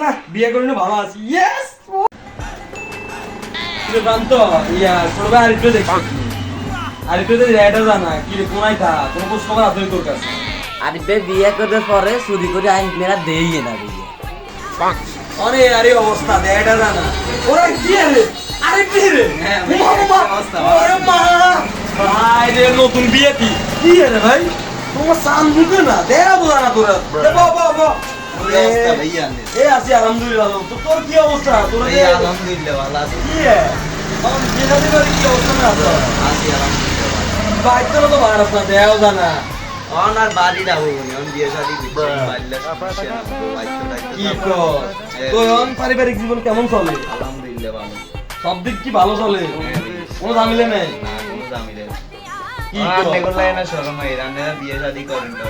না বিয়ে করে না ভালো আছি। ইয়েস কি প্রান্ত ইয়া ছোট ভাই আরেকটু দেখছি আরেকটু দেখি এটা জানা কি রে কোনায় থা কোন কোন খবর আছে তোর কাছে? আরিফে বিয়ে করবে পরে চুরি করে আইন মেরা দেই না বিয়ে। আরে আরে অবস্থা দে এটা জানা ওরা কি রে আরে কি রে অবস্থা ওরে মা ভাই রে নতুন বিয়ে কি রে ভাই তোমার সান মুখে না দেয়া বোঝা না তোরা এ বাবা বাবা অবস্থা ভাইয়া এ আছি আলহামদুলিল্লাহ তো তোর কি অবস্থা তোর ভাইয়া আলহামদুলিল্লাহ ভালো আছি। কি রে আমার জেনারে কি অবস্থা না তো আছি আলহামদুলিল্লাহ ভালো। ভাই তোর তো ভাড়া না দেয়াও জানা ওনার বাড়ি যাবো উনি ওন বিয়ে শাদী করছে বাড়িতে কি কর তোর পারিবারিক জীবন কেমন চলে? আলহামদুলিল্লাহ ভালো। সব দিক কি ভালো চলে? কোনো ঝামেলা নেই? না কোনো ঝামেলা নেই। কি আর কর? দেখলাই না শরম হয় রান্নারা বিয়ে শাদী করেন না।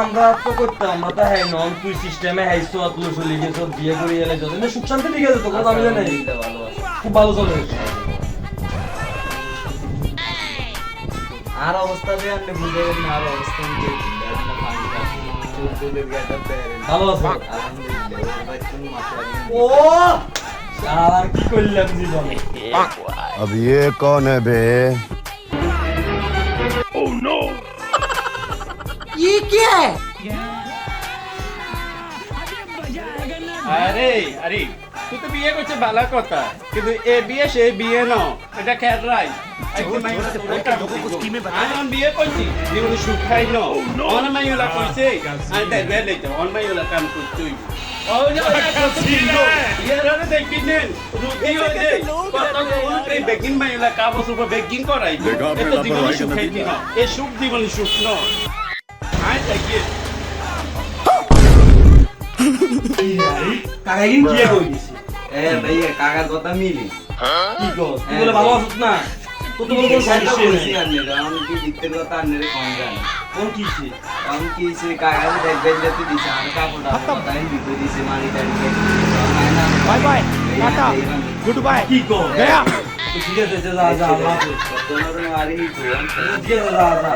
আমরা তো করতাম আমরা তো হ্যাঁ নন তুই সিস্টেমে হাইছো তুই চলে গেছ বিয়ে করে এলে যত না সুখ শান্তি ঠিক আছে তো কোনো ঝামেলা নেই? আলহামদুলিল্লাহ ভালো আছে। খুব ভালো চলে আর অবস্থা দিয়ে আপনি বুঝে গেলেন না আর অবস্থা নিয়ে চুলের গেটা পেরেন ভালো আছে আলহামদুলিল্লাহ ওর ভাই তুমি মাথা ও আর কি করলাম জীবনে अब ये कौन है बे? ये क्या है? আরে আরে তুই তো বিয়ে করছিস ভালো কথা কিন্তু এ বিয়ে সে বিয়ে ন এটা খেয়াল রাই আমি বিয়ে করছি জীবনে সুখ খাই ন অন মাইলা করছে আমি তাই বেলে তো অন মাইলা কাম করছি বেগিন মাইলা কাগজ উপর বেগিন করাই এটা জীবনে সুখ খাইছি না এ সুখ জীবনে সুখ ন আয় তাই কাকা ইন কি কই দিছি এ ভাইয়া কাকার কথা মিলি কি কর তুই বলে ভালো আছিস না তো তো কোনো সমস্যা নেই আমি কি দিতে কথা আনলে কম জানি কোন কিছি আমি কি সে কাগজ দেখবেন যে তুই দিছে আমি কাপড় তাই দিতে দিছে মানি দাঁড়িয়ে bye bye tata goodbye কি কর गया তো ঠিক আছে যা যা আল্লাহ হাফেজ তোমার মারি ঠিক আছে যা যা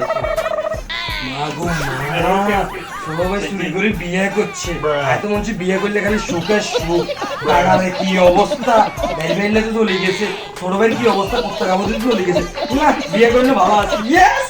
মা গো মা সবাই চুরি করে বিয়ে করছে এত মনে বিয়ে করলে খালি সুখে সুখ লাগালে কি অবস্থা ভাই ভাইলে তো চলে গেছে ছোট ভাইয়ের কি অবস্থা কুত্তা কামড়ে চলে গেছে না বিয়ে করলে ভালো আছে ইয়েস